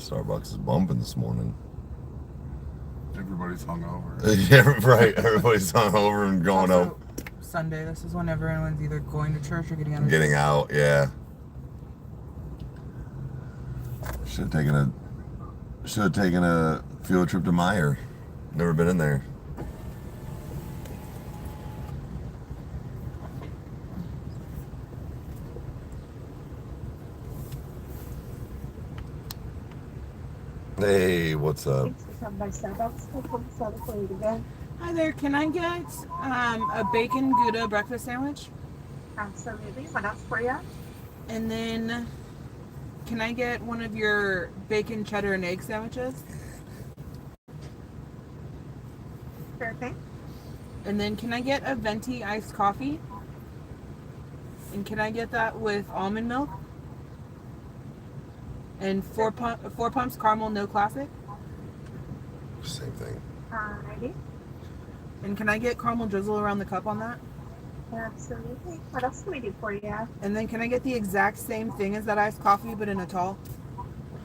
Starbucks is bumping this morning. Everybody's hungover. Yeah, right. Everybody's hungover and going also, out. Sunday. This is when everyone's either going to church or getting out of Getting church. out, yeah. Should have taken a field trip to Meyer. Never been in there. Hey, what's up? Hi there. Can I get a bacon Gouda breakfast sandwich? Absolutely. What else for you? And then, can I get one of your bacon cheddar and egg sandwiches? Sure thing. And then, can I get a venti iced coffee? And can I get that with almond milk? And four pumps caramel no classic? Same thing. Alrighty. And can I get caramel drizzle around the cup on that? Absolutely. What else can we do for you? And then can I get the exact same thing as that iced coffee, but in a tall?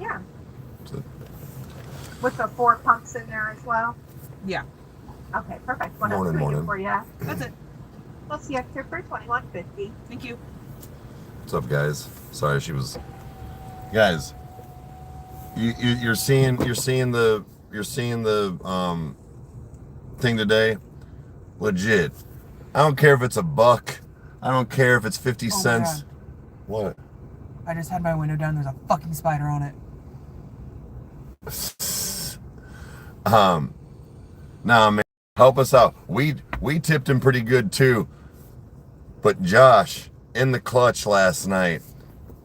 Yeah. So, With the 4 pumps in there as well? Yeah, Okay, perfect. What Morning, else can we morning. do for you? that's it. Let's see extra for $21.50. Thank you. what's up, guys? Sorry, she was. Guys, you're seeing the thing today. Legit. I don't care if it's $1. I don't care if it's 50 Oh my cents. God. What? I just had my window down. There's a fucking spider on it. Nah, man, help us out. We tipped him pretty good too. But Josh, in the clutch last night,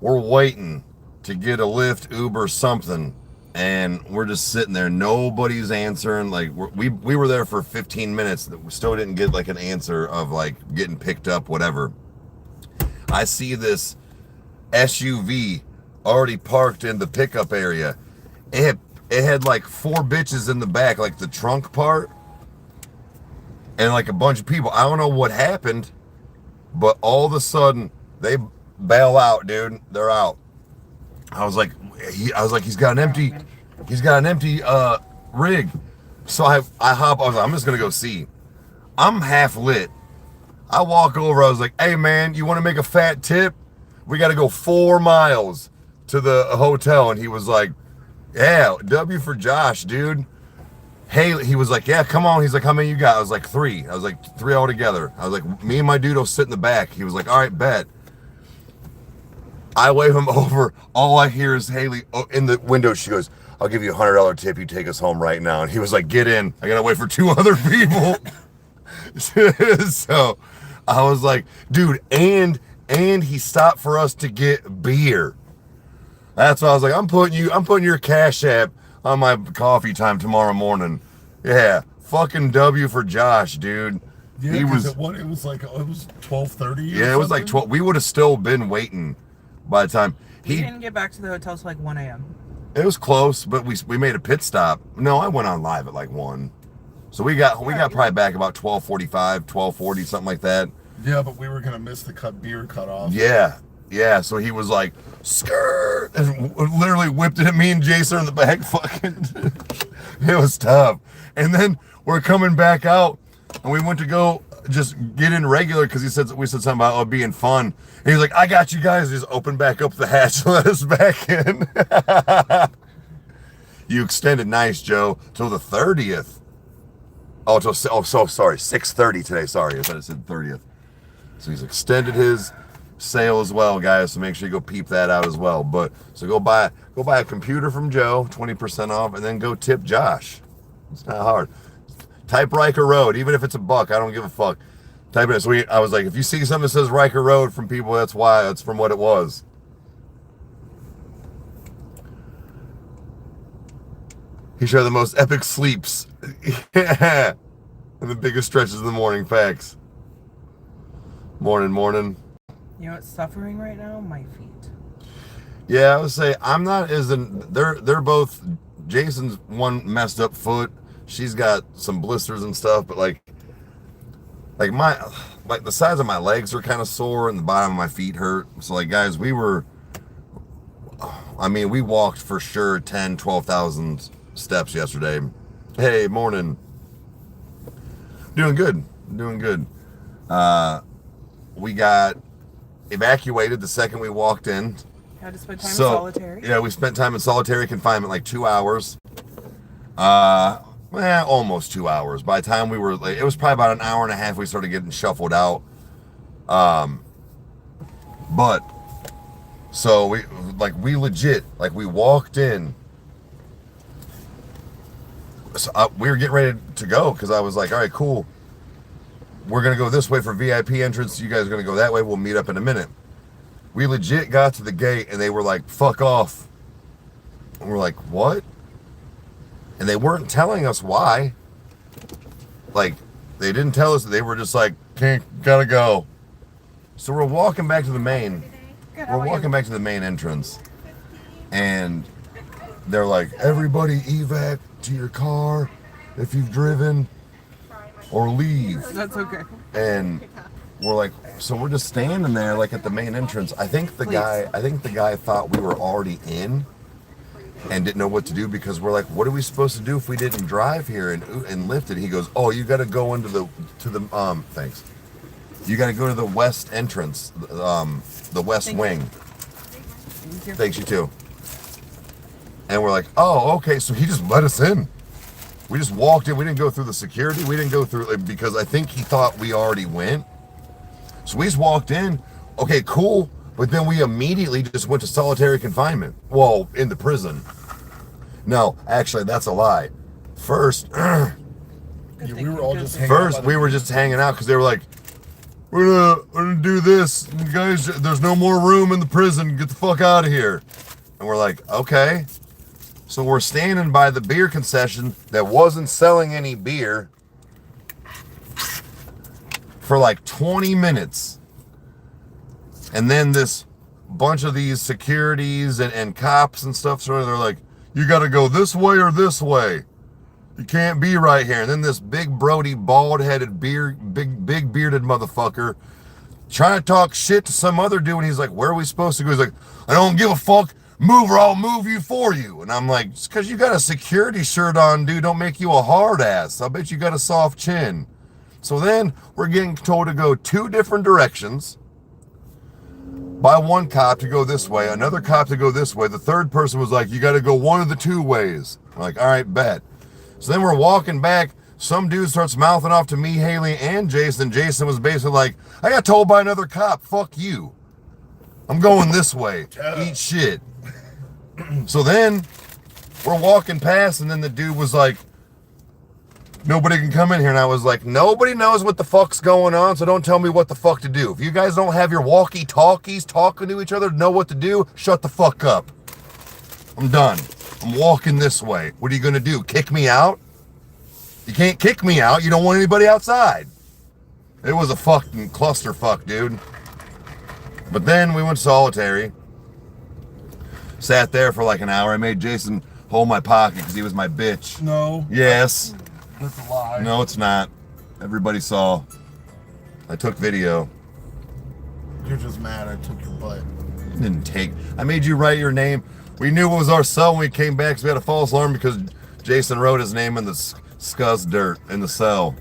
we're waiting to get a Lyft, Uber, something, and we're just sitting there. Nobody's answering. Like we were there for 15 minutes. We still didn't get like an answer of like getting picked up, whatever. I see this SUV already parked in the pickup area. It had like 4 bitches in the back, like the trunk part, and like a bunch of people. I don't know what happened, but all of a sudden they bail out, dude. They're out. I was like, he's got an empty rig. So I hop. I was like, I'm just gonna go see. I'm half lit. I walk over. I was like, hey man, you want to make a fat tip? We got to go 4 miles to the hotel. And he was like, yeah, W for Josh, dude. Hey, he was like, yeah, come on. He's like, how many you got? I was like, 3. I was like, 3 altogether. I was like, me and my dude will sit in the back. He was like, all right, bet. I wave him over. All I hear is Haley in the window. She goes, I'll give you $100 tip. You take us home right now. And he was like, get in. I got to wait for 2 other people. So I was like, dude, and he stopped for us to get beer. That's why I was like, I'm putting your Cash App on my coffee time tomorrow morning. Yeah, fucking W for Josh, dude. Yeah, He was. it was like it was 12:30. Yeah, it was like 12. We would have still been waiting by the time He didn't get back to the hotel till like 1 a.m. It was close, but we made a pit stop. No, I went on live at like 1. So we got probably back about 12:45, 12:40, something like that. Yeah, but we were gonna miss the beer cutoff. Yeah. So he was like, skirt, and literally whipped it at me and Jason in the back. Fucking, it was tough. And then we're coming back out, and we went to go just get in regular because we said something about it being fun. And he's like, I got you guys. Just open back up the hatch, let us back in. You extended nice, Joe, till the 30th. So sorry, 6:30 today. Sorry, I thought it said 30th. So he's extended his sale as well, guys. So make sure you go peep that out as well. But so go buy a computer from Joe, 20% off, and then go tip Josh. It's not hard. Type Rykerroad, even if it's $1, I don't give a fuck. Type it. So I was like, if you see something that says Rykerroad from people, that's why. That's from what it was. He shared the most epic sleeps. Yeah. And the biggest stretches in the morning. Facts. Morning. You know what's suffering right now? My feet. Yeah, I would say I'm not they're both. Jason's one messed up foot. She's got some blisters and stuff, but like the sides of my legs are kind of sore and the bottom of my feet hurt. So like, guys, we were I mean, we walked for sure 10, 12,000 steps yesterday. Hey, morning. Doing good. Doing good. We got evacuated the second we walked in. Had to spend time in solitary. Yeah, we spent time in solitary confinement, like 2 hours. Almost 2 hours. By the time we were, like, it was probably about an hour and a half we started getting shuffled out. But, so we legit, like, we walked in. So we were getting ready to go because I was like, all right, cool. We're going to go this way for VIP entrance. You guys are going to go that way. We'll meet up in a minute. We legit got to the gate and they were like, fuck off. And we're like, what? And they weren't telling us why. Like, they didn't tell us. They were just like, gotta go. So we're walking back to the main. We're walking back to the main entrance. And they're like, everybody evac to your car if you've driven or leave. That's okay. And we're like, so we're just standing there like at the main entrance. I think the guy thought we were already in and didn't know what to do because we're like, what are we supposed to do if we didn't drive here and lift it? He goes, oh, you got to go into the thanks. You got to go to the west entrance, the west wing. Thanks, you too. And we're like, oh, okay. So he just let us in. We just walked in. We didn't go through the security. We didn't go through because I think he thought we already went. So we just walked in. Okay, cool. But then we immediately just went to solitary confinement. Well, in the prison. No, actually, that's a lie. First, we were all just hanging first we were just hanging out because they were like, we're gonna do this, you guys. There's no more room in the prison. Get the fuck out of here. And we're like, okay. So we're standing by the beer concession that wasn't selling any beer for like 20 minutes. And then this bunch of these securities and cops and stuff, so they're like, you got to go this way or this way. You can't be right here. And then this big Brody, bald-headed, big bearded motherfucker trying to talk shit to some other dude. And he's like, where are we supposed to go? He's like, I don't give a fuck. Move or I'll move you for you. And I'm like, just because you got a security shirt on, dude, don't make you a hard ass. I bet you got a soft chin. So then we're getting told to go 2 different directions. By one cop to go this way, another cop to go this way. The third person was like, you got to go one of the 2 ways. I'm like, all right, bet. So then we're walking back. Some dude starts mouthing off to me, Haley, and Jason. Jason was basically like, I got told by another cop, fuck you. I'm going this way. Eat shit. So then we're walking past, and then the dude was like, nobody can come in here. And I was like, nobody knows what the fuck's going on, so don't tell me what the fuck to do. If you guys don't have your walkie-talkies talking to each other to know what to do, shut the fuck up. I'm done. I'm walking this way. What are you going to do? Kick me out? You can't kick me out. You don't want anybody outside. It was a fucking clusterfuck, dude. But then we went solitary. Sat there for like an hour. I made Jason hold my pocket because he was my bitch. No. Yes. That's a lie. No, it's not. Everybody saw. I took video. You're just mad I took your butt. Didn't take. I made you write your name. We knew it was our cell when we came back because we had a false alarm because Jason wrote his name in the scuzz dirt in the cell.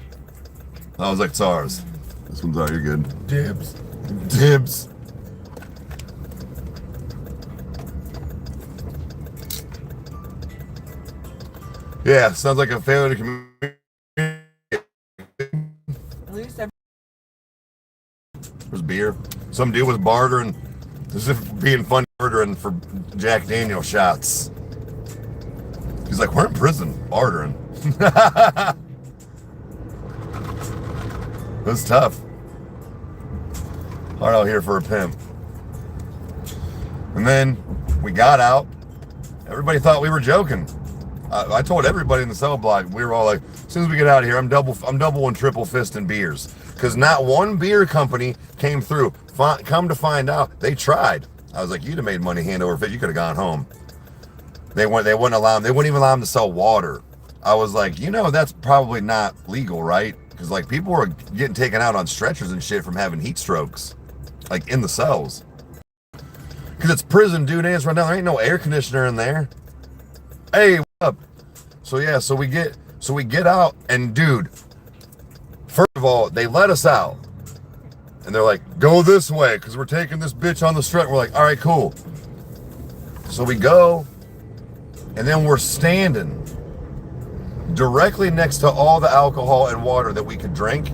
I was like, it's ours. This one's ours. You're good. Dibs. Dibs. Yeah, sounds like a failure to communicate. At least There's beer. Some dude was bartering, as if being funny, bartering for Jack Daniel shots. He's like, we're in prison, bartering. That's tough. Hard out here for a pimp. And then we got out. Everybody thought we were joking. I told everybody in the cell block, we were all like, as soon as we get out of here, I'm double and triple fisting beers. Because not one beer company came through. Come to find out, they tried. I was like, you'd have made money hand over fist. You could have gone home. They wouldn't allow them. They wouldn't even allow them to sell water. I was like, that's probably not legal, right? Because like people were getting taken out on stretchers and shit from having heat strokes, like in the cells. Because it's prison, dude. And it's right now. There ain't no air conditioner in there. Hey, what's up? So yeah, so we get out, and dude, first of all, they let us out. And they're like, go this way, because we're taking this bitch on the strut. We're like, all right, cool. So we go, and then we're standing directly next to all the alcohol and water that we could drink,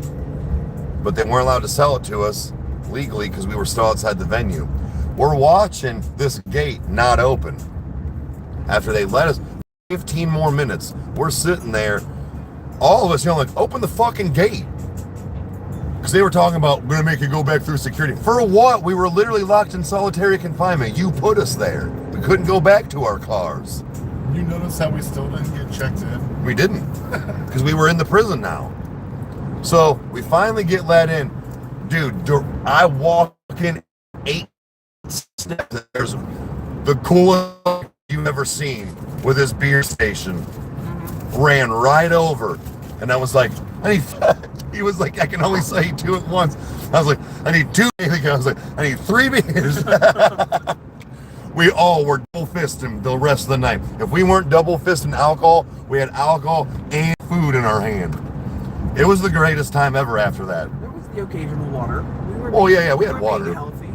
but they weren't allowed to sell it to us legally because we were still outside the venue. We're watching this gate not open. After they let us, 15 more minutes, we're sitting there, all of us, like, open the fucking gate. Because they were talking about, we're going to make you go back through security. For what? We were literally locked in solitary confinement. You put us there. We couldn't go back to our cars. You notice how we still didn't get checked in? We didn't. Because we were in the prison now. So we finally get let in. Dude, I walk in 8 steps. There's the coolest you've ever seen with his beer station. Ran right over. And I was like, he was like, I can only say 2 at once. I was like, I need 2. I was like, I need 3 beers. We all were double fisting the rest of the night. If we weren't double fisting alcohol, we had alcohol and food in our hand. It was the greatest time ever after that. There was the occasional water. We had water. Healthy.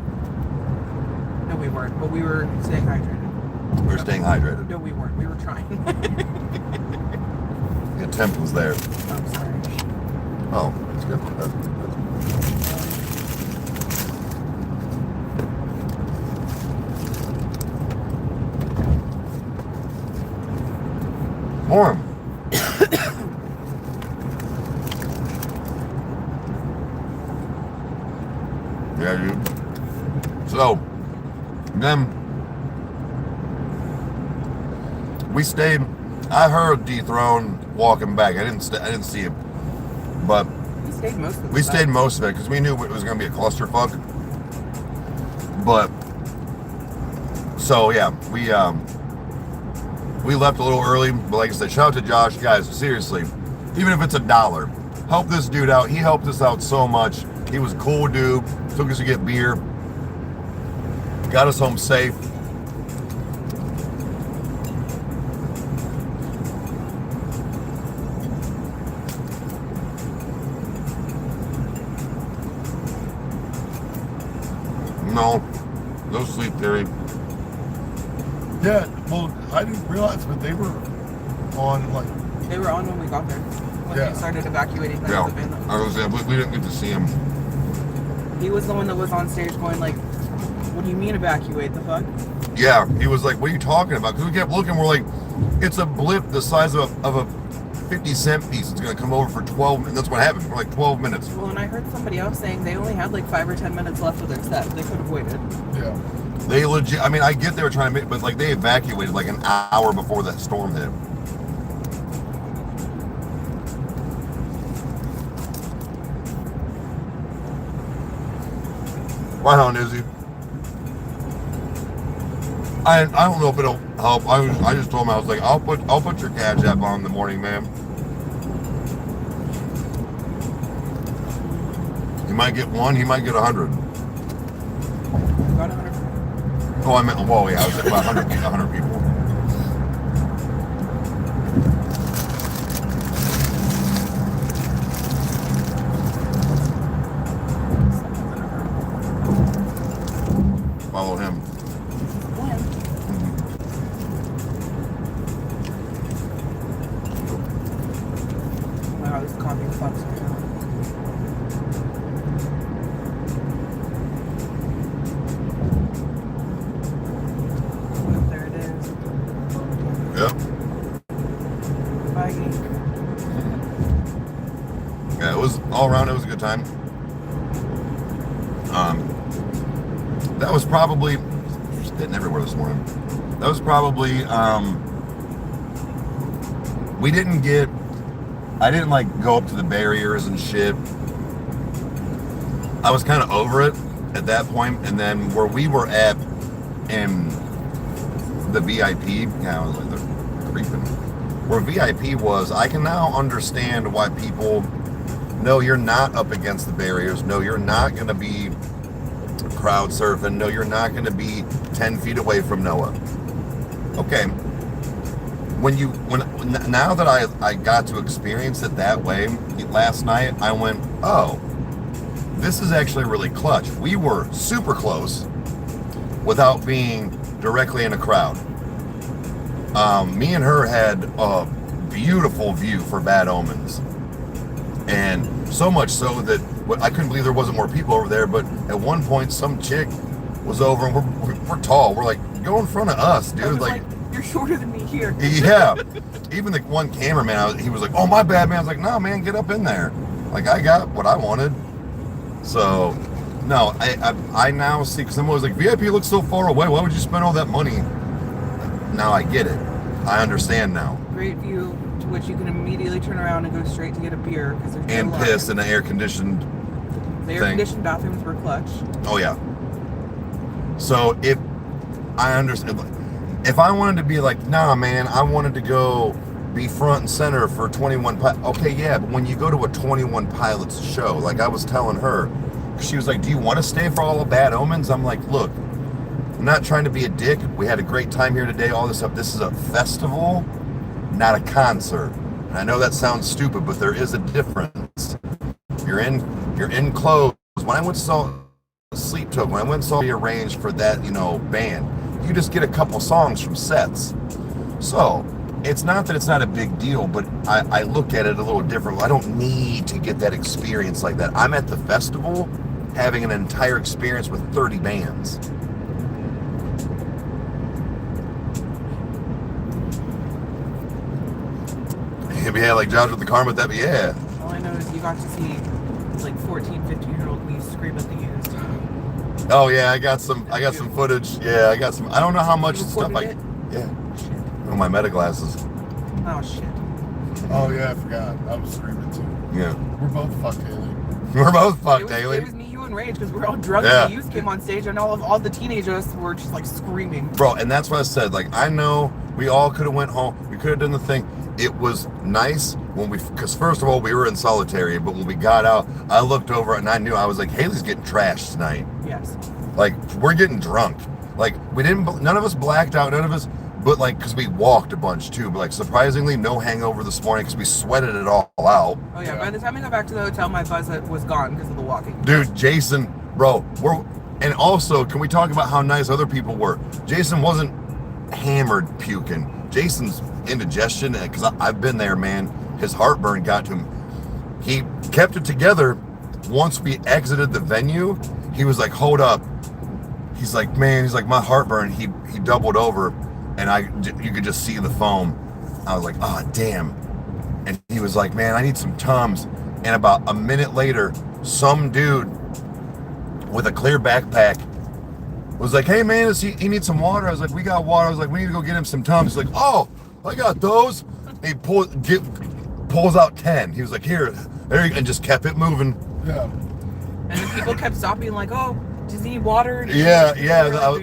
No, we weren't, but we were staying hydrated. We were staying hydrated. No, we weren't. We were trying. The temp was there. I'm sorry. Oh, that's good. That's warm. Yeah, dude. So, then we stayed. I heard Dethrone walking back. I didn't see him, but We stayed most of it. we stayed most of it because we knew it was going to be a clusterfuck. But so yeah, we left a little early. But like I said, shout out to Josh, guys. Seriously, even if it's $1, help this dude out. He helped us out so much. He was a cool dude. Took us to get beer. Got us home safe. No sleep theory. Yeah, well, I didn't realize, but they were on, like... They were on when we got there. When Yeah. they started evacuating the Yeah, van. I was saying, we didn't get to see him. He was the one that was on stage going like, what do you mean evacuate? The fuck? Yeah, he was like, what are you talking about? Because we kept looking, we're like, it's a blip the size of a 50-cent piece. It's going to come over for 12 minutes. That's what happened for like 12 minutes. Well, and I heard somebody else saying they only had like 5 or 10 minutes left of their set. They could have waited. Yeah. They legit, I mean, I get they were trying to make, but like they evacuated like an hour before that storm hit. Right on, Izzy. I don't know if it'll help. I just told him, I was like, I'll put your Cash App on in the morning, ma'am. He might get 1, he might get 100. Got 100. Oh, I meant, well, yeah, I was at about 100 people. Follow him. Wow, this coffee sucks right now. There it is. Yep. Bye, geek. Yeah, it was all around. It was a good time. That was probably just hitting everywhere this morning. That was probably I didn't like go up to the barriers and shit. I was kind of over it at that point, and then where we were at in the VIP, yeah, I was like they're creeping. Where VIP was, I can now understand why people. No, you're not up against the barriers. No, you're not going to be crowd surfing. No, you're not going to be 10 feet away from Noah. Okay. Now that I got to experience it that way last night, I went, oh, this is actually really clutch. We were super close without being directly in a crowd. Me and her had a beautiful view for Bad Omens. And so much so that I couldn't believe there wasn't more people over there, but at one point some chick was over, and we're tall. We're like, go in front of us, dude. Like, you're shorter than me here. Yeah. Even the one cameraman, he was like, oh, my bad, man. I was like, no, man, get up in there. Like, I got what I wanted. So, no, I now see, because someone was like, VIP looks so far away. Why would you spend all that money? Now I get it. I understand now. Great view to which you can immediately turn around and go straight to get a beer. And piss in an air-conditioned The air-conditioned bathrooms were clutch. Oh, yeah. So, if I understand, if I wanted to be like, nah, man, I wanted to go be front and center for 21 Pilots. Okay, yeah, but when you go to a 21 Pilots show, like I was telling her, she was like, do you want to stay for all of Bad Omens? I'm like, look, I'm not trying to be a dick. We had a great time here today, all this stuff. This is a festival, not a concert. And I know that sounds stupid, but there is a difference. You're in clothes. When I went and saw Sleep Token, when I went and saw the arranged for that, band, you just get a couple songs from sets. So, it's not that it's not a big deal, but I look at it a little different. I don't need to get that experience like that. I'm at the festival having an entire experience with 30 bands. Yeah, like Josh with the Karma, that, yeah. All I know is you got to see like 14, 15-year-old me scream at the used. Oh yeah, I got some footage. Yeah, I got some. I don't know how much stuff yeah. Shit. Oh, my meta glasses. Oh shit. Oh yeah, I forgot. I was screaming too. Yeah. We're both fucked, Haley. We're both fucked, Haley. It was me, you, and Rage because we're all drunk Yeah. and the youth came on stage and all the teenagers were just like screaming. Bro, and that's what I said. Like, I know we all could have went home. We could have done the thing. It was nice because first of all, we were in solitary, but when we got out, I looked over and I knew, I was like, Haley's getting trashed tonight. Yes. Like, we're getting drunk. Like, none of us blacked out, none of us, but like, because we walked a bunch too, but like, surprisingly, no hangover this morning because we sweated it all out. Oh yeah, by the time I got back to the hotel, my buzz was gone because of the walking. Dude, Jason, bro, and also, can we talk about how nice other people were? Jason wasn't hammered puking. Jason's indigestion, because I've been there, man. His heartburn got to him. He kept it together. Once we exited the venue, he was like, hold up. He's like, man, my heartburn. He doubled over, and you could just see the foam. I was like, oh, damn. And he was like, man, I need some Tums. And about a minute later, some dude with a clear backpack was like, hey, man, he needs some water. I was like, we got water. I was like, we need to go get him some Tums. He's like, oh, I got those. And he pulls out 10. He was like, here, there you go, and just kept it moving. Yeah. And then people kept stopping like, oh, does he need water? Yeah.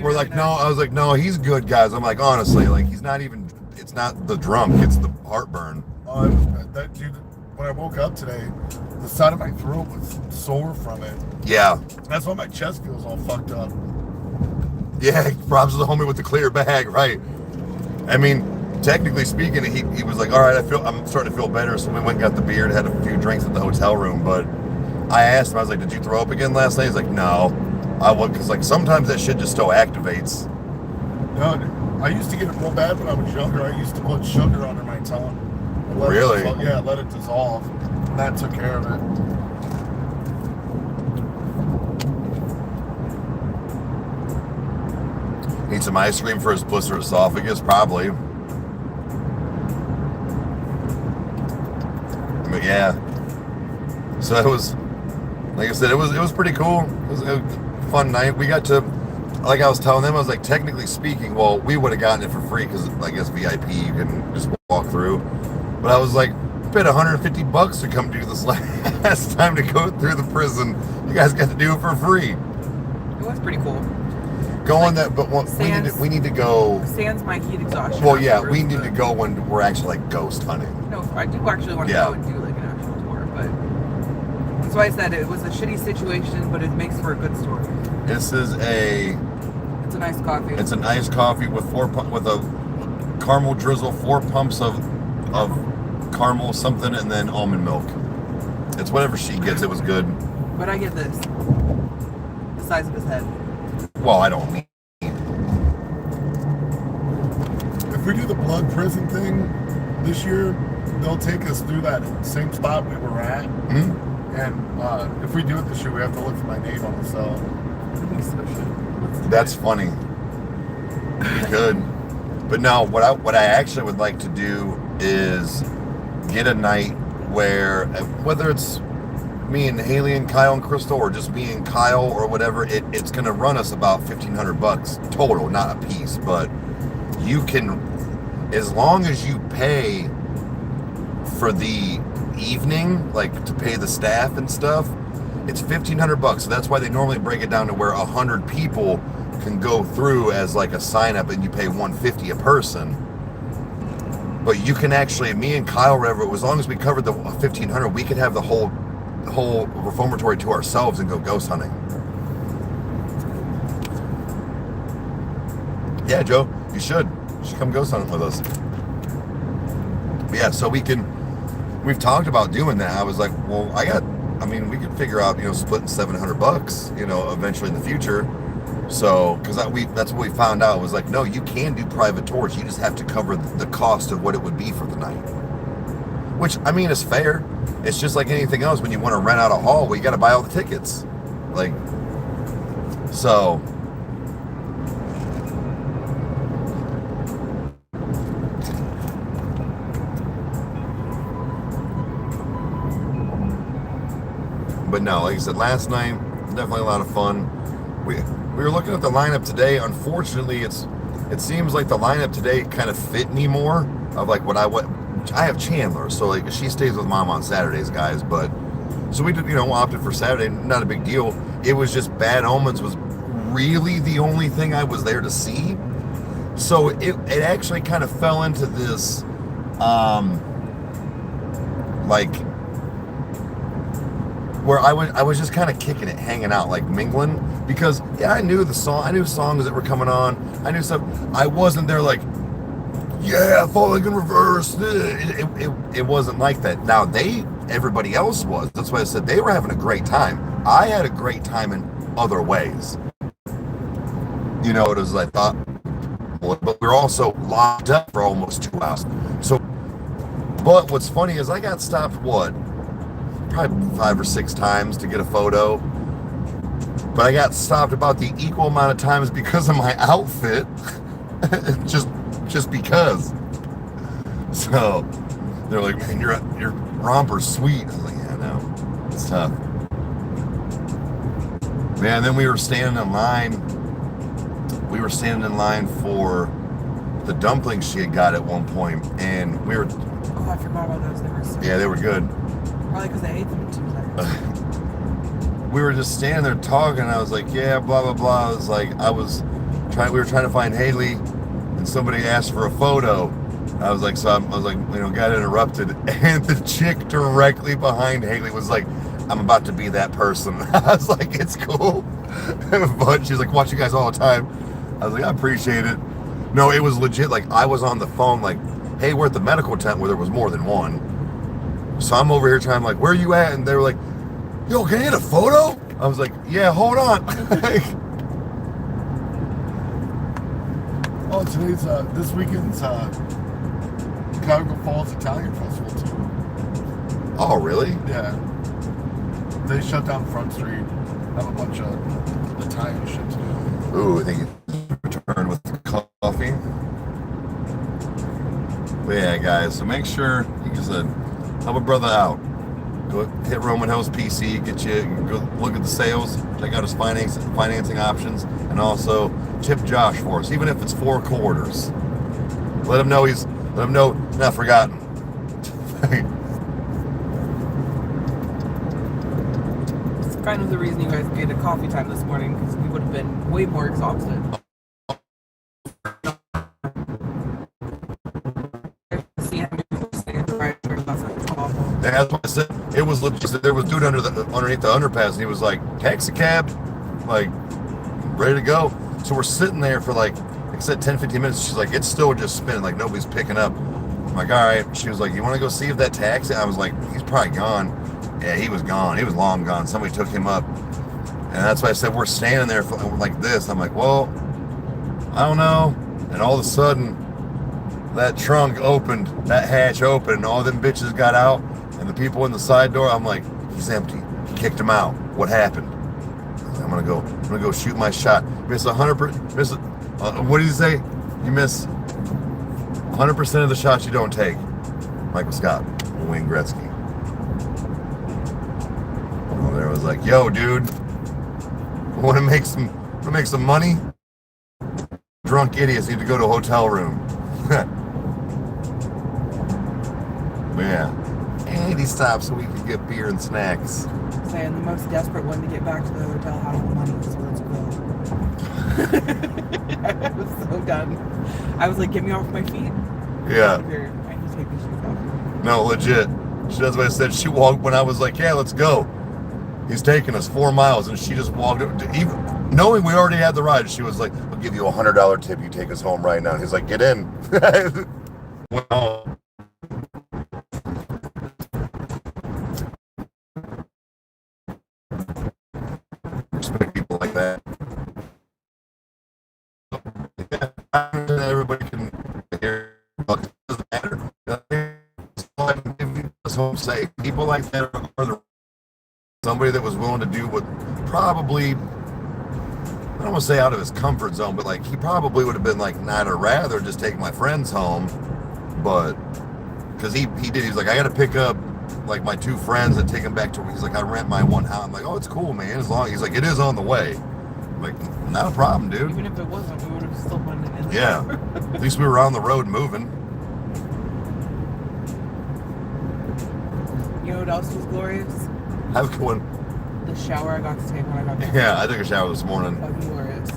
We're like, no. I was like, no, he's good, guys. I'm like, honestly, like, it's not the drunk, it's the heartburn. Oh, that dude, when I woke up today, the side of my throat was sore from it. Yeah. That's why my chest feels all fucked up. Yeah, props to the homie with the clear bag, right? I mean, technically speaking, he was like, all right, I'm starting to feel better. So we went and got the beer and had a few drinks at the hotel room. But I asked him, I was like, did you throw up again last night? He's like, no. I would, because like sometimes that shit just still activates. No, I used to get it real bad when I was younger. I used to put sugar under my tongue. Really? Let it dissolve. And that took care of it. Need some ice cream for his blistered esophagus, probably. But yeah. So it was, like I said, it was pretty cool. It was a fun night. We got to, like I was telling them, I was like, technically speaking, well, we would have gotten it for free because I guess VIP you can just walk through. But I was like, I paid $150 to come do this last time to go through the prison. You guys got to do it for free. It was pretty cool. Going that, but we need to go. Sans my heat exhaustion. Well, yeah, we need to go when we're actually like ghost hunting. No, I do actually want to go and do like an actual tour, but that's why I said it was a shitty situation, but it makes for a good story. This is a It's a nice coffee. It's a nice coffee with with a caramel drizzle, 4 pumps of caramel something, and then almond milk. It's whatever she gets. It was good. But I get this. The size of his head. Well, I don't mean. If we do the blood prison thing this year, they'll take us through that same spot we were at. Hmm? And if we do it this year, we have to look for my name on the cell. That's funny. You could. But no, what I actually would like to do is get a night where, whether it's me and Haley and Kyle and Crystal, or just me and Kyle or whatever, it's gonna run us about $1,500 total, not a piece. But you can, as long as you pay for the evening, like to pay the staff and stuff, it's $1,500. So that's why they normally break it down to where 100 people can go through as like a sign up, and you pay $150 a person. But you can actually, me and Kyle, whatever, as long as we covered the $1,500, we could have the whole reformatory to ourselves and go ghost hunting. Yeah, Joe, you should come ghost hunting with us. But yeah, so we've talked about doing that. I was like, well, we could figure out, splitting $700, eventually in the future. So, because that's what we found out, was like, no, you can do private tours. You just have to cover the cost of what it would be for the night. Which, is fair. It's just like anything else. When you want to rent out a hall, well, you got to buy all the tickets. Like, so. But no, like I said, last night, definitely a lot of fun. We were looking at the lineup today. Unfortunately, it seems like the lineup today kind of fit me more of like what I have Chandler, so like she stays with mom on Saturdays, guys. But so we did, opted for Saturday. Not a big deal. It was just Bad Omens was really the only thing I was there to see. So it actually kind of fell into this, like, where I was just kind of kicking it, hanging out, like mingling, because yeah, I knew songs that were coming on, I knew stuff. I wasn't there like, yeah, Falling in Reverse. It wasn't like that. Now everybody else was. That's why I said they were having a great time. I had a great time in other ways. It was, I thought, but we were also locked up for almost 2 hours. So, but what's funny is I got stopped, probably 5 or 6 times to get a photo, but I got stopped about the equal amount of times because of my outfit. just because. So they're like, man, your romper's sweet. I was like, yeah, I know, it's tough. Man, then we were standing in line for the dumplings she had got at one point, and we were, Oh, I forgot about those. They were so yeah, they were good. Probably because I ate them in 2 seconds. We were just standing there talking, and I was like, yeah, blah, blah, blah. I was like, we were trying to find Haley, and somebody asked for a photo. I was like, got interrupted, and the chick directly behind Haley was like, I'm about to be that person. I was like, it's cool. But she's like, watch you guys all the time. I was like, I appreciate it. No, it was legit. Like, I was on the phone, like, hey, we're at the medical tent where there was more than one. So I'm over here trying, like, where are you at? And they were like, yo, can I get a photo? I was like, yeah, hold on. Oh, today's, this weekend's, Cuyahoga Falls Italian Festival, too. Oh, really? Yeah. They shut down Front Street, have a bunch of Italian shit, too. Ooh, I think it's returned with the coffee. But yeah, guys, so make sure, like I said, help a brother out. Go hit Roman Hills PC, go look at the sales, check out his financing options, and also tip Josh for us, even if it's 4 quarters. Let him know he's not forgotten. It's kind of the reason you guys made a coffee time this morning, because we would have been way more exhausted. That's what I said. It was legit. There was dude underneath the underpass, and he was like, taxi cab, like, ready to go. So we're sitting there for like I said, 10, 15 minutes. She's like, it's still just spinning, like nobody's picking up. I'm like, all right. She was like, you want to go see if that taxi? I was like, he's probably gone. Yeah, he was gone. He was long gone. Somebody took him up. And that's why I said, we're standing there for, like this. I'm like, well, I don't know. And all of a sudden, that trunk opened, that hatch opened, and all them bitches got out. And the people in the side door, I'm like, he's empty. Kicked him out. What happened? I'm gonna go shoot my shot. Miss 100%. Miss. What did he say? You miss 100% of the shots you don't take. Michael Scott, Wayne Gretzky. Well, there was like, yo, dude, want to make some money? Drunk idiots need to go to a hotel room. Yeah. And he stopped so we could get beer and snacks. Saying the most desperate one to get back to the hotel had the money, so let's go. I was so done. I was like, get me off my feet. Yeah. I need to take these shoes off. No, legit. That's what I said. She walked when I was like, yeah, let's go. He's taking us 4 miles, and she just walked up. Even knowing we already had the ride, she was like, I'll give you $100 tip. You take us home right now. And he's like, get in. Went home. Respect people like that. Everybody can hear. It doesn't matter. Home safe. People like that are the somebody that was willing to do what probably, I don't want to say out of his comfort zone, but like he probably would have been like, nah, I'd rather just take my friends home, but because he did, he's like, I got to pick up like my 2 friends and take them back to, he's like, I rent my one house. I'm like, oh, it's cool, man, as long, he's like, it is on the way. I'm like, not a problem, dude. Even if it wasn't, we would have still put it in. Yeah, at least we were on the road moving. You know what else was glorious? Have a good one. The shower I got to take when I got back. Yeah, I took a shower this morning. Fucking glorious.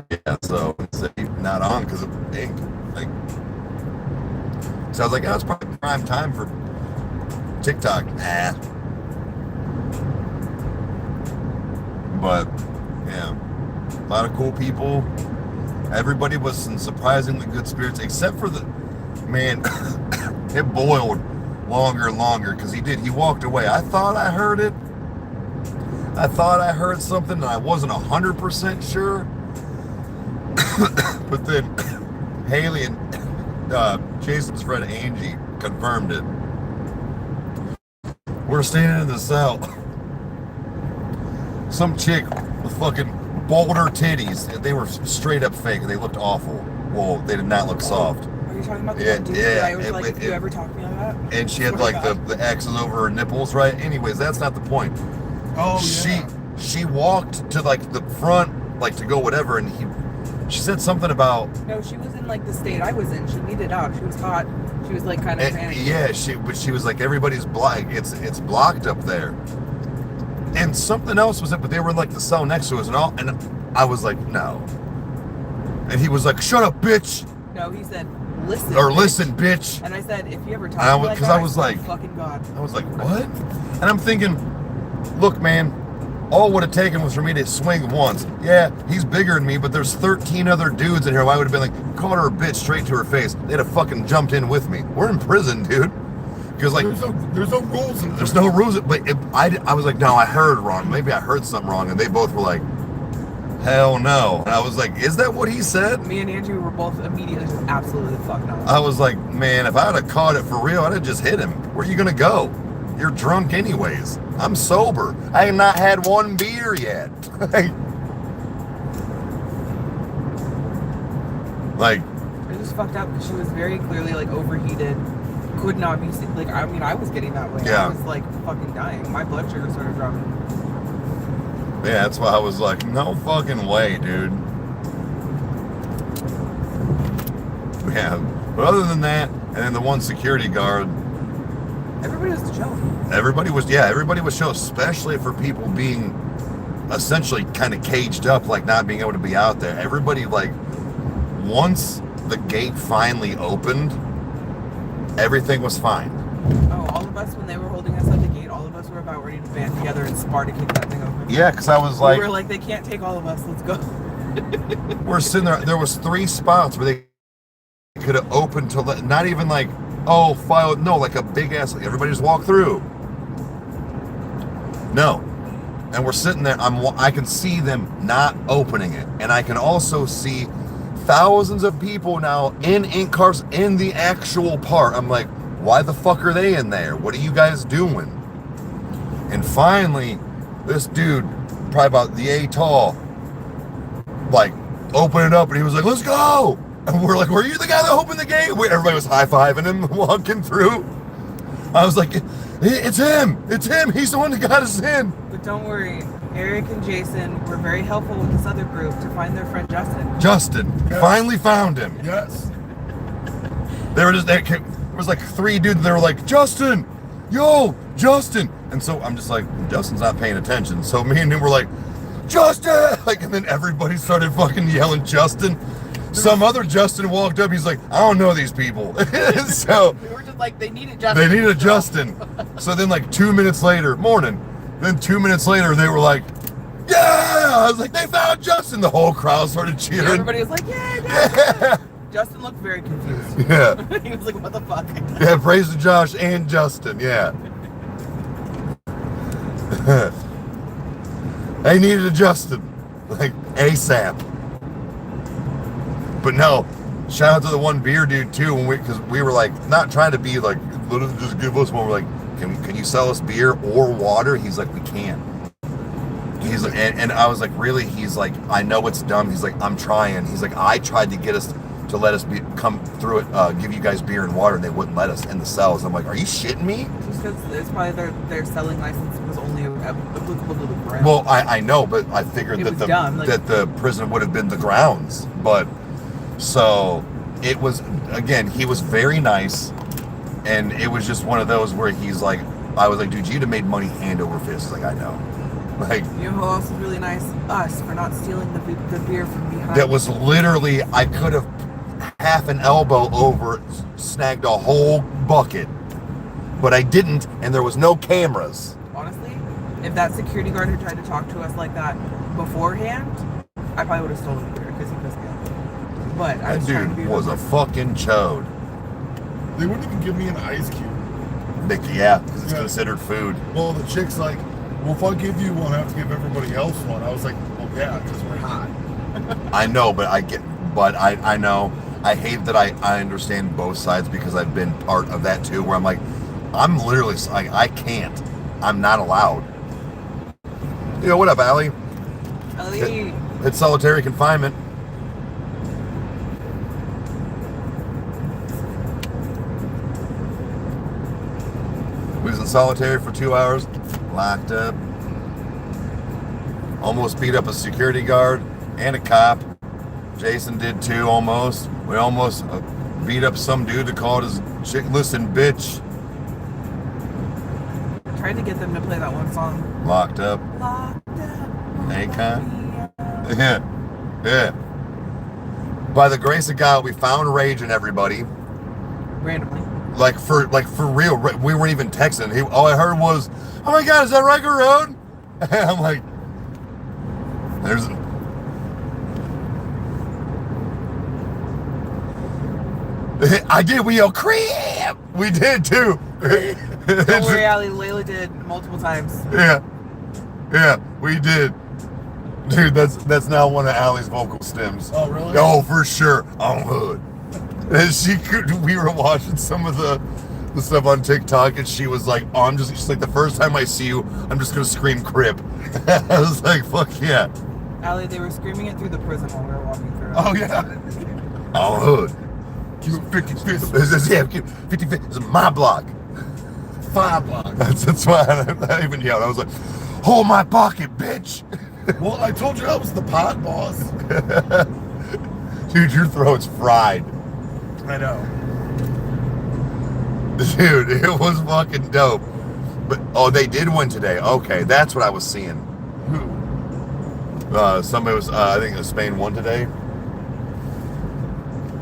Yeah, so it's not on because of ink. Like, so I was like, oh, it's probably prime time for TikTok. Nah. But yeah, a lot of cool people. Everybody was in surprisingly good spirits, except for the man. It boiled longer and longer because he walked away. I thought I heard it. I thought I heard something, and I wasn't 100% sure. But then Haley and Jason's friend Angie confirmed it. We're standing in the cell. Some chick with fucking boulder titties. They were straight up fake. They looked awful. Well, they did not look soft. Are you talking about the Yeah, one dude yeah, that I was like, if you ever talk to me like that? And she had like the X's over her nipples, right? Anyways, that's not the point. Oh, yeah. She walked to like the front, like to go whatever, and she said something about. No, she was in like the state I was in. She needed out. She was hot. She was like kind of panicked. Yeah, she was like, everybody's blocked. It's blocked up there. And something else was it, but they were in like the cell next to us and all, and I was like, no. And he was like, shut up, bitch. No, he said, listen. Or bitch. listen, bitch. And I said, if you ever talk to me like that, I was like, fucking God. I was like, what? And I'm thinking, look, man, all it would have taken was for me to swing once. Yeah, he's bigger than me, but there's 13 other dudes in here. I would have been like, called her a bitch straight to her face. They'd have fucking jumped in with me. We're in prison, dude. Because like, there's no rules. There's no rules. But I was like, no, I heard wrong. Maybe I heard something wrong. And they both were like, hell no. And I was like, is that what he said? Me and Andrew were both immediately just absolutely fucked up. I was like, man, if I'd have caught it for real, I'd have just hit him. Where are you going to go? You're drunk anyways. I'm sober. I have not had one beer yet. Like, It was fucked up because she was very clearly like overheated. Could not be like, I mean, I was getting that way. Yeah. I was like fucking dying. My blood sugar started dropping. yeah, that's why I was like, no fucking way, dude. Yeah, but other than that, and then the one security guard, Everybody was chill. everybody was chill, especially for people being essentially kind of caged up, like not being able to be out there. Everybody, like, once the gate finally opened, everything was fine. Oh, all of us, when they were holding us at the gate, all of us were about ready to band together and spar to kick that thing open. Yeah, because I was We like, were like, they can't take all of us. Let's go. we're sitting there. There was 3 spots where they could have opened to not even like, oh, file. No, like a big ass. Like everybody just walk through. No, and we're sitting there. I can see them not opening it, and I can also see thousands of people now in ink cars in the actual part. I'm like, why the fuck are they in there? What are you guys doing? And finally, this dude, probably about the A tall, like, open it up, and he was like, let's go! And we're like, were you the guy that opened the gate? Everybody was high-fiving him, walking through. I was like, it's him! It's him! He's the one that got us in! But don't worry, Eric and Jason were very helpful with this other group to find their friend Justin. Justin. Yes. Finally found him. Yes. They were just, there was like 3 dudes, they were like, Justin! Yo! Justin! And so I'm just like, Justin's not paying attention. So me and him were like, Justin! Like, and then everybody started fucking yelling Justin. Some other Justin walked up, he's like, I don't know these people. So We were just like, they needed Justin. they needed a Justin. So then like 2 minutes later, then 2 minutes later, they were like, yeah! I was like, they found Justin. The whole crowd started cheering. Everybody was like, yeah. Yeah. Justin looked very confused. Yeah. He was like, what the fuck? Yeah, praise to Josh and Justin, yeah. They needed a Justin, like ASAP. But no, shout out to the one beer dude too, because we were like not trying to be like, literally just give us one. We're like, can you sell us beer or water? He's like, we can't. He's like, and I was like, really? He's like, I know it's dumb. He's like, I'm trying. He's like, I tried to get us to let us come through it, give you guys beer and water, and they wouldn't let us in the cells. I'm like, are you shitting me? Just because it's probably their selling license was only applicable to the ground. Well, I know, but I figured It that was dumb, like- that the prison would have been the grounds. But so it was, again, he was very nice, and it was just one of those where he's like, I was like, dude, you'd have made money hand over fist. He's like, I know. Like, You know who else is really nice? Us, for not stealing the beer from behind. that was literally, I could have half an elbow over, snagged a whole bucket, but I didn't, and there was no cameras. Honestly, if that security guard had tried to talk to us like that beforehand, I probably would have stolen the beer because he pissed me off. But I That was trying to be dude was a fucking chode. They wouldn't even give me an ice cube. Yeah, because it's Yeah. considered food. Well, the chick's like, well, if I give you one, I have to give everybody else one. I was like, well, yeah, because we're hot. I know, but I know. I hate that I understand both sides because I've been part of that too, where I'm like, I'm literally, I can't. I'm not allowed. You know, what up, Allie? Ellie, It's solitary confinement. We was in solitary for 2 hours, locked up. Almost beat up a security guard and a cop. Jason did too, almost. We almost beat up some dude that called his chick, listen, bitch. tried to get them to play that one song. Locked up. Locked up. Akon. Yeah. Yeah. By the grace of God, we found Rage in everybody. Randomly. Like for real. We weren't even texting. All I heard was, oh my God, is that Rykerroad? And I'm like, I did. We yelled, creep! We did too. Don't worry, Ali. Layla did multiple times. Yeah. Yeah, we did. Dude, that's now one of Allie's vocal stems. Oh, really? Oh, for sure. On hood. And we were watching some of the stuff on TikTok, and she was like, oh, she's like, the first time I see you, I'm just gonna scream crip. I was like, fuck yeah. Ali, they were screaming it through the prison while we were walking through. Oh, yeah. On hood. Keep it 50 50. Yeah, 50 This is my block. 5 blocks. That's why I even yelled. I was like, hold my pocket, bitch. Well, I told you I was the pot boss. Dude, your throat's fried. I know. Dude, it was fucking dope. But oh, they did win today. Okay, that's what I was seeing. Who? Somebody was. I think Spain won today.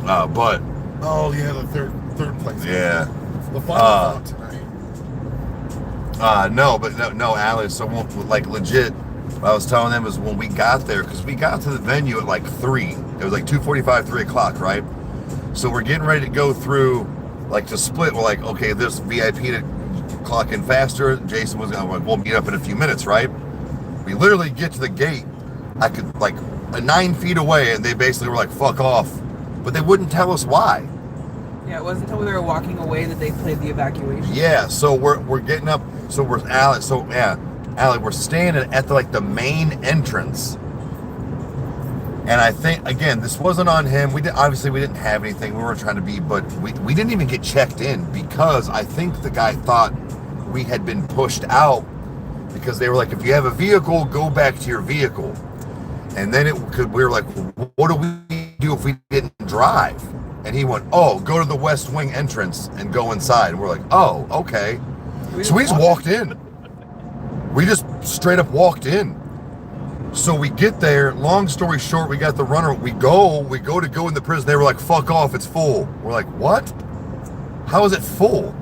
But Oh, yeah, the third place. yeah, The final fought tonight. No, but no, Alex. So like legit, what I was telling them is when we got there, because we got to the venue at like 3. It was like 2:45, 3 o'clock, right? So we're getting ready to go through, like to split. We're like, okay, this VIP to clock in faster. Jason was going, we'll meet up in a few minutes, right? We literally get to the gate. I could like 9 feet away, and they basically were like, fuck off. But they wouldn't tell us why. Yeah, it wasn't until we were walking away that they played the evacuation. Yeah, so we're getting up. So we're Alex. So yeah, Alex, we're standing at the main entrance. And I think again, this wasn't on him. We didn't have anything. We weren't trying to be, but we didn't even get checked in because I think the guy thought we had been pushed out because they were like, if you have a vehicle, go back to your vehicle. And then we were like, what do we do if we didn't drive? And he went, oh, go to the West Wing entrance and go inside. And we're like, oh, okay. So we just walked in. We just straight up walked in. So we get there, long story short, we got the runner. We go to go in the prison. They were like, fuck off, it's full. We're like, what? How is it full?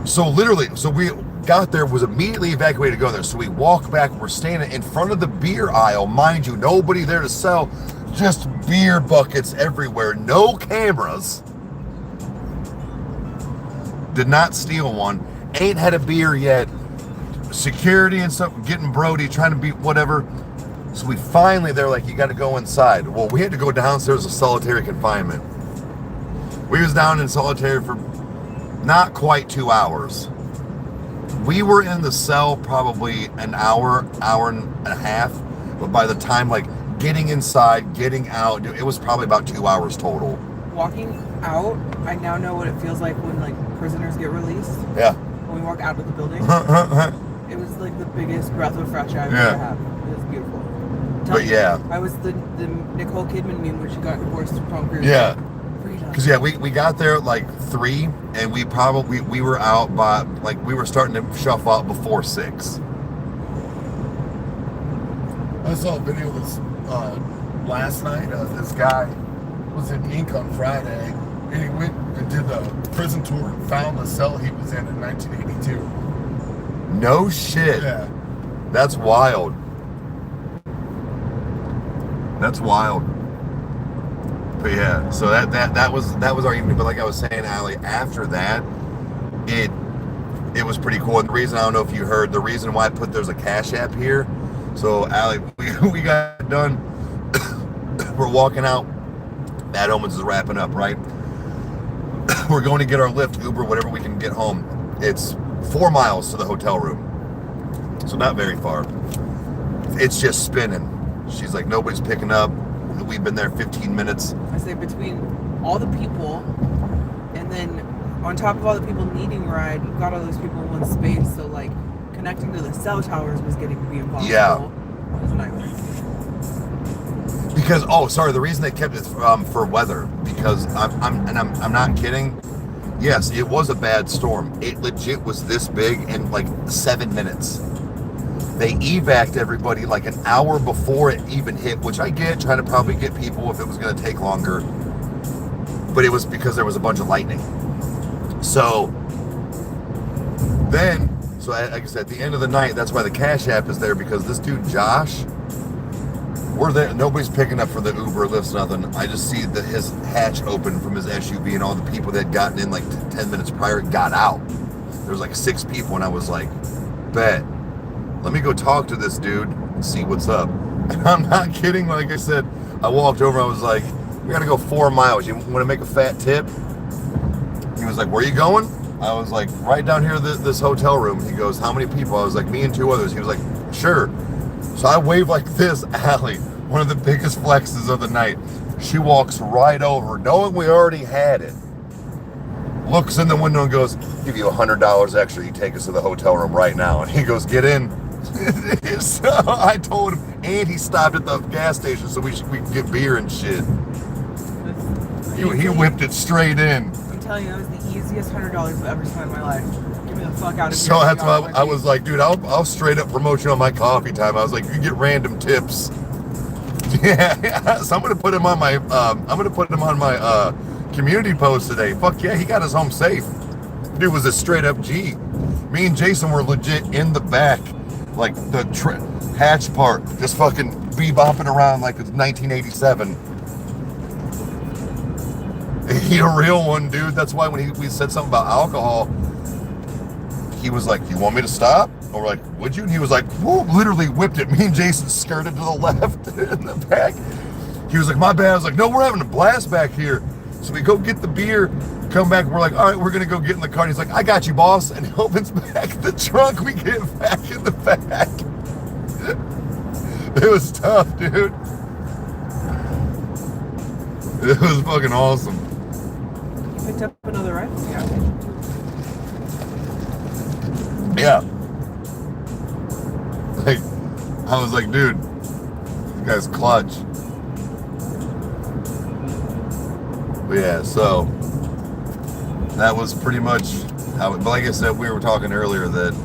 So literally, we got there, was immediately evacuated to go there. So we walk back, we're standing in front of the beer aisle, mind you, nobody there to sell, just beer buckets everywhere, no cameras. Did not steal one, ain't had a beer yet. Security and stuff, getting Brody, trying to beat whatever. So we finally, they're like, you got to go inside. Well, we had to go downstairs to solitary confinement. We was down in solitary for not quite 2 hours. We were in the cell probably an hour and a half, but by the time like getting inside, getting out, it was probably about 2 hours total. Walking out, I now know what it feels like when like prisoners get released. Yeah. When we walk out of the building. It was like the biggest breath of fresh air I've ever had. It was beautiful. But yeah. I was the Nicole Kidman meme when she got divorced from Tom Cruise. Yeah. Freedom. Because yeah, we got there at like 3, and we were out by like we were starting to shuffle out before 6. I saw a video of this last night. This guy was in Ink on Friday, and he went and did the prison tour and found the cell he was in 1982. No shit. Yeah. That's wild. That's wild. But yeah, so that was our evening. But like I was saying, Allie, after that, it was pretty cool. And the reason, I don't know if you heard, the reason why I put there's a Cash App here. So Allie, we got done. We're walking out. Bad Omens is wrapping up, right? We're going to get our Lyft, Uber, whatever we can get home. It's 4 miles to the hotel room, so not very far. It's just spinning. She's like, nobody's picking up. We've been there 15 minutes. I say between all the people, and then on top of all the people needing a ride, you got all those people in one space. So like connecting to the cell towers was getting to be impossible. Yeah. It was a nightmare. Because the reason they kept it for weather. Because I'm not kidding. Yes, it was a bad storm. It legit was this big in like 7 minutes. They evac'd everybody like an hour before it even hit, which I get, trying to probably get people if it was going to take longer. But it was because there was a bunch of lightning. So like I said, at the end of the night, that's why the Cash App is there, because this dude, Josh, we're there. Nobody's picking up for the Uber, Lyft, nothing. I just see his hatch open from his SUV, and all the people that had gotten in like 10 minutes prior got out. There was like 6 people, and I was like, bet. Let me go talk to this dude and see what's up. And I'm not kidding. Like I said, I walked over. I was like, we got to go 4 miles. You want to make a fat tip? He was like, where are you going? I was like, right down here, this hotel room. He goes, how many people? I was like, me and 2 others. He was like, sure. So I wave like this, Allie, one of the biggest flexes of the night. She walks right over, knowing we already had it. Looks in the window and goes, give you $100 extra. You take us to the hotel room right now. And he goes, get in. So I told him, and he stopped at the gas station so we could get beer and shit. He whipped it straight in. I'm telling you, that was the easiest $100 I've ever spent in my life. Get me the fuck out of here. So that's why I was like, dude, I'll straight up promote you on my coffee time. I was like, you get random tips. Yeah, so I'm gonna put him on my community post today. Fuck yeah, he got us home safe. Dude was a straight up G. Me and Jason were legit in the back, like the hatch part, just fucking bebopping around like it's 1987. He a real one, dude. That's why when we said something about alcohol, he was like, "You want me to stop?" And we're like, "Would you?" And he was like, whoa, literally whipped it. Me and Jason skirted to the left in the back. He was like, "My bad." I was like, "No, we're having a blast back here." So we go get the beer, come back, we're like, "All right, we're gonna go get in the car." And he's like, "I got you, boss." And he opens back the trunk. We get back in the back. It was tough, dude. It was fucking awesome. You picked up another rifle? Yeah. Like, I was like, dude, this guy's clutch. But yeah, so that was pretty much how. But like I said, we were talking earlier that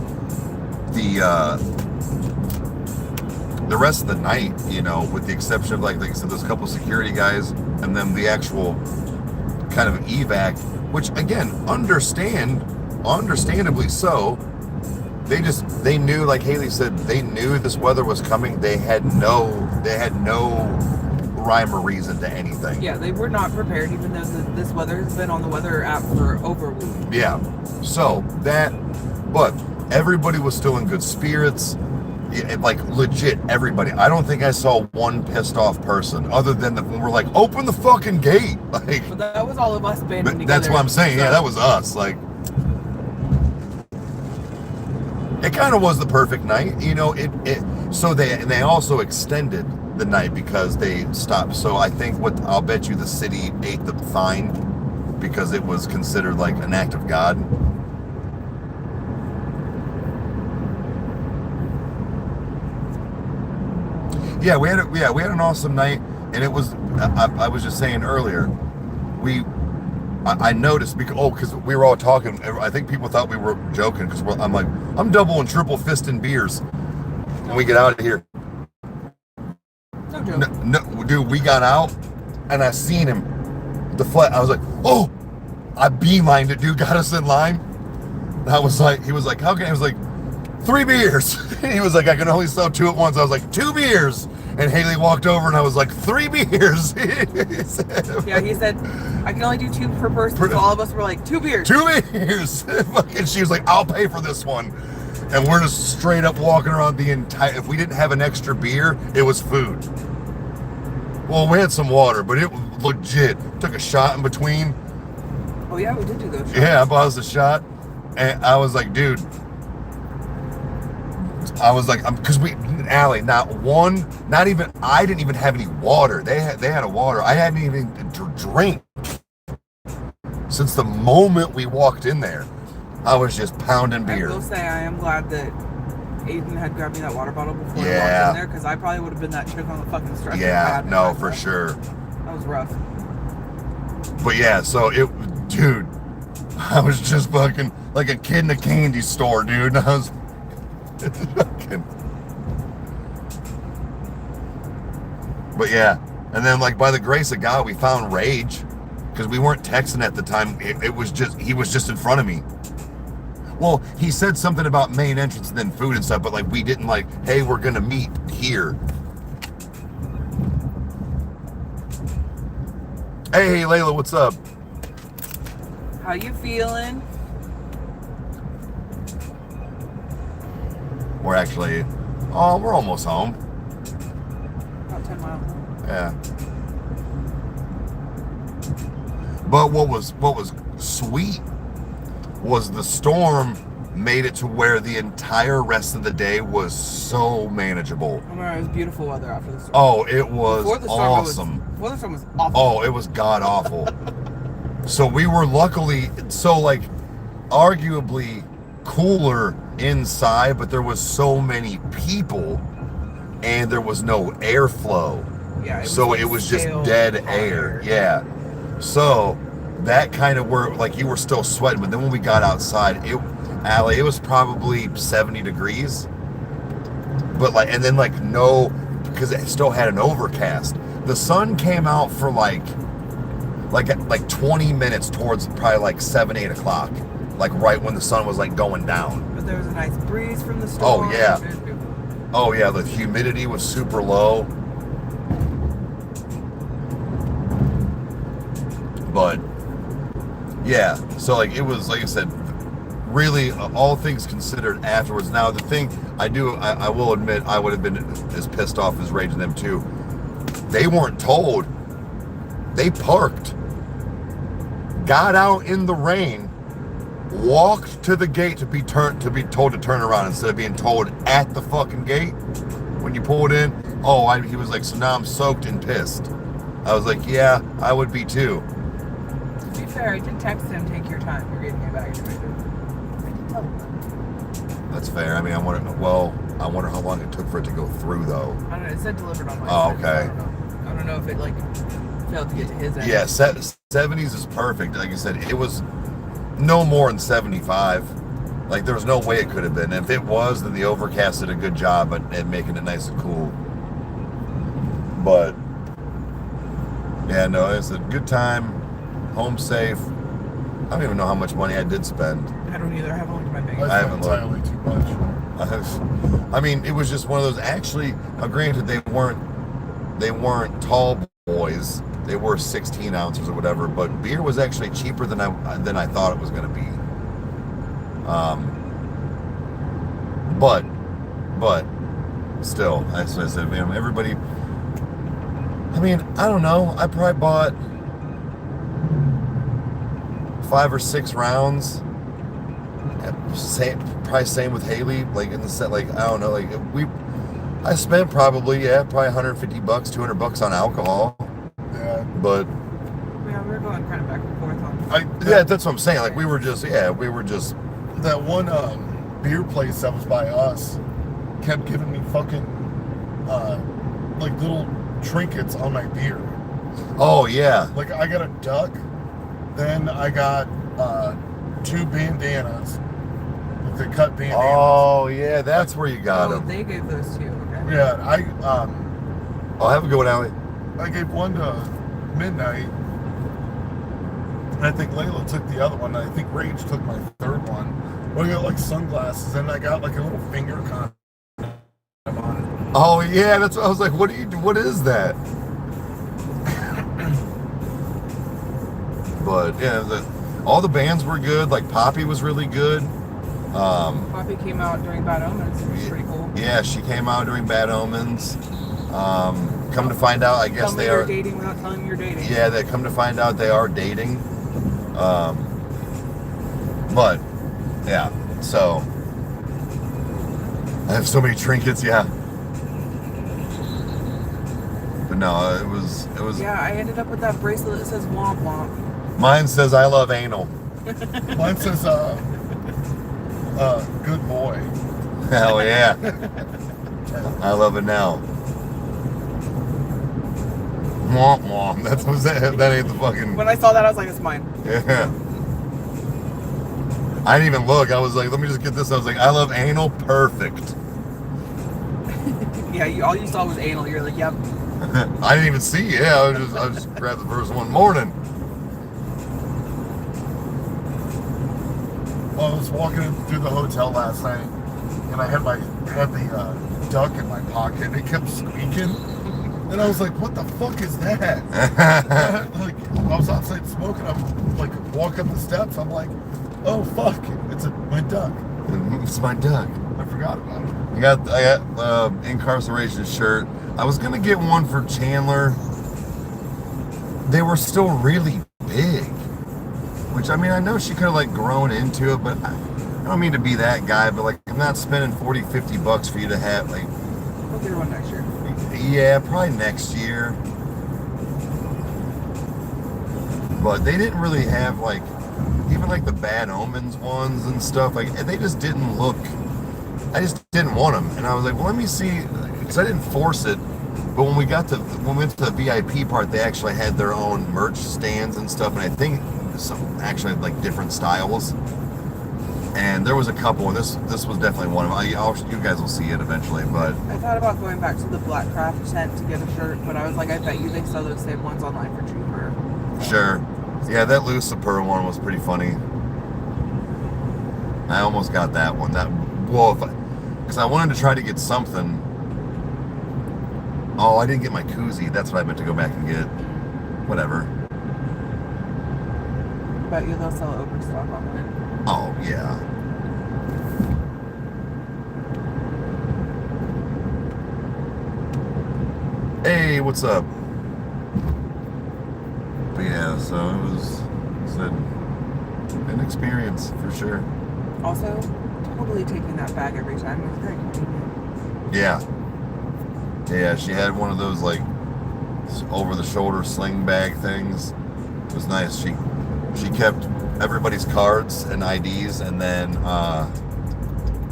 the rest of the night, you know, with the exception of like I said, there's a couple security guys, and then the actual kind of evac, which again, understandably so. They knew, like Haley said, they knew this weather was coming. They had no rhyme or reason to anything. Yeah, they were not prepared, even though this weather has been on the weather app for over a week. Yeah. So but everybody was still in good spirits. Like legit everybody. I don't think I saw one pissed off person other than when we're like, "Open the fucking gate." Like, but that was all of us banding together. That's what I'm saying. Yeah, that was us. Like, it kind of was the perfect night, you know. So they also extended the night because they stopped. So I think I'll bet you the city ate the fine because it was considered like an act of God. Yeah, we had an awesome night, and it was. I was just saying earlier, I noticed because we were all talking. I think people thought we were joking because I'm like, I'm double and triple fisting beers when we get out of here. No joke. No, dude, we got out and I seen him deflect. I was like, oh, I beelined it, dude, got us in line. And he was like, how can I was like, 3 beers. He was like, I can only sell 2 at once. I was like, 2 beers. And Haley walked over and I was like, 3 beers. Yeah, he said, I can only do 2 per person. So all of us were like, 2 beers. 2 beers. And she was like, I'll pay for this one. And we're just straight up walking around the entire, if we didn't have an extra beer, it was food. Well, we had some water, but it was legit. Took a shot in between. Oh yeah, we did do those shots. Yeah, I bought us a shot. And I was like, dude, because Allie, I didn't even have any water. They had a water. I hadn't even drink since the moment we walked in there. I was just pounding beer. I will say I am glad that Aiden had grabbed me that water bottle before I walked in there, because I probably would have been that chick on the fucking stretcher. Yeah, no, for sure. That was rough. But yeah, so dude, I was just fucking like a kid in a candy store, dude. And I was fucking. But yeah, and then like by the grace of God, we found Rage because we weren't texting at the time. He was just in front of me. Well, he said something about main entrance and then food and stuff, but like we didn't like, hey, we're gonna meet here. Hey, Layla, what's up? How you feeling? We're almost home. About 10 miles. Yeah. But what was sweet was the storm made it to where the entire rest of the day was so manageable. I remember it was beautiful weather after the storm. Oh, it was awesome. Before the storm was awful. Oh, it was god awful. So we were luckily arguably cooler inside, but there was so many people and there was no airflow. Yeah. It was just dead air. Yeah. So that kind of you were still sweating, but then when we got outside, Allie, it was probably 70 degrees. But because it still had an overcast. The sun came out for like 20 minutes towards probably like 7, 8 o'clock. like right when the sun was like going down. But there was a nice breeze from the storm. Oh yeah. Oh yeah, the humidity was super low. But yeah, so like it was, like I said, really all things considered afterwards. Now the thing I will admit, I would have been as pissed off as raging them too. They weren't told. They parked, got out in the rain, walked to the gate to be told to turn around instead of being told at the fucking gate when you pulled in. He was like, so now I'm soaked and pissed. I was like, yeah, I would be too. To be fair, I did text him, take your time, you're getting your baggage moved. I did tell him that. That's fair. I mean, I wonder how long it took for it to go through though. I don't know, it said delivered on my Oh, side, okay. So I don't know if it like failed to get to his end. Yeah, 70s is perfect. Like I said, it was no more than 75. Like there was no way it could have been. If it was, then the overcast did a good job at making it nice and cool. But yeah, no, it's a good time, home safe. I don't even know how much money I did spend. I don't either. I haven't looked at my bank. I haven't looked. entirely too much. I mean, it was just one of those. Actually, granted, they weren't tall boys. They were 16 ounces or whatever. But beer was actually cheaper than I thought it was going to be. But still, that's what I said. Man, everybody. I mean, I don't know. I probably bought 5 or 6 rounds. Probably same with Haley. Like in the set, like I don't know. Like I spent probably $150, $200 on alcohol. Yeah. But Yeah, we were going kind of back and forth on. that's what I'm saying. Like we were just That one beer place that was by us kept giving me fucking like little trinkets on my beer. Oh yeah. Like I got a duck, then I got 2 bandanas. Like they cut bandanas. Oh yeah, that's where you got them. They gave those to you. Okay. Yeah, I'll have a go down. I gave one to Midnight. And I think Layla took the other one. And I think Rage took my third one. Well, I got like sunglasses, and I got like a little finger condom on it. Oh yeah, that's what I was like. What is that? But yeah, all the bands were good. Like Poppy was really good. Poppy came out during Bad Omens. It was pretty cool. Yeah, she came out during Bad Omens. Come to find out, I guess they are dating without telling me you're dating. Yeah, they come to find out they are dating. But yeah, so I have so many trinkets. Yeah, but no, it was. Yeah, I ended up with that bracelet that says womp womp. Mine says I love anal. Mine says good boy. Hell yeah, I love it now. Womp womp. That's what that ain't the fucking. When I saw that, I was like, it's mine. Yeah. I didn't even look. I was like, let me just get this. I was like, I love anal. Perfect. Yeah, all you saw was anal. You're like, yep. I didn't even see. Yeah, I just grabbed the first one morning. Well, I was walking through the hotel last night, and I had the duck in my pocket, and it kept squeaking. And I was like, what the fuck is that? Like, I was outside smoking. I'm like, walk up the steps. I'm like, oh fuck, it's my duck. It's my duck. I forgot about it. I got incarceration shirt. I was gonna get one for Chandler. They were still really big, which I mean, I know she could have like grown into it, but I don't mean to be that guy, but like I'm not spending $40-$50 for you to have like. We'll get one next year. Yeah, probably next year. But they didn't really have like, even like the Bad Omens ones and stuff. Like they just didn't look. I just didn't want them, and I was like, well, let me see, because I didn't force it. But when we went to the VIP part, they actually had their own merch stands and stuff, and I think some actually like different styles. And there was a couple, and this was definitely one of them. You guys will see it eventually, but I thought about going back to the Black Craft tent to get a shirt, but I was like, I bet you they sell those same ones online for cheaper. sure. Yeah, that Lucifer one was pretty funny. I almost got that one. Because I wanted to try to get something. Oh, I didn't get my koozie. That's what I meant to go back and get. Whatever. Bet you they'll sell overstock on it. Oh, yeah. Hey, what's up? But yeah, so it was an experience for sure. Also, totally taking that bag every time. It was very convenient. Yeah. Yeah, she had one of those like over-the-shoulder sling bag things. It was nice. She kept everybody's cards and IDs, and then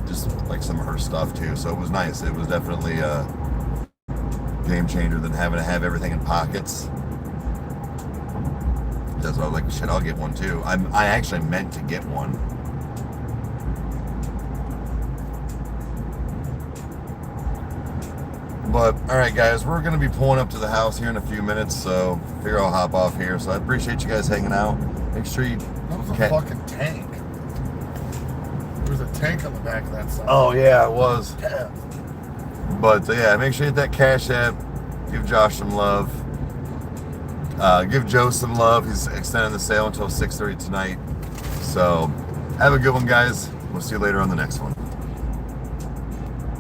just like some of her stuff too. So it was nice. It was definitely a game changer than having to have everything in pockets. That's why I was like, shit, I'll get one too. I actually meant to get one. But, alright guys, we're going to be pulling up to the house here in a few minutes, so I figure I'll hop off here. So I appreciate you guys hanging out. Make sure you... That was a fucking tank. There was a tank on the back of that side. Oh yeah, it was. Yeah. But yeah, make sure you hit that Cash App. Give Josh some love. Give Joe some love. He's extending the sale until 6:30 tonight. So have a good one, guys. We'll see you later on the next one.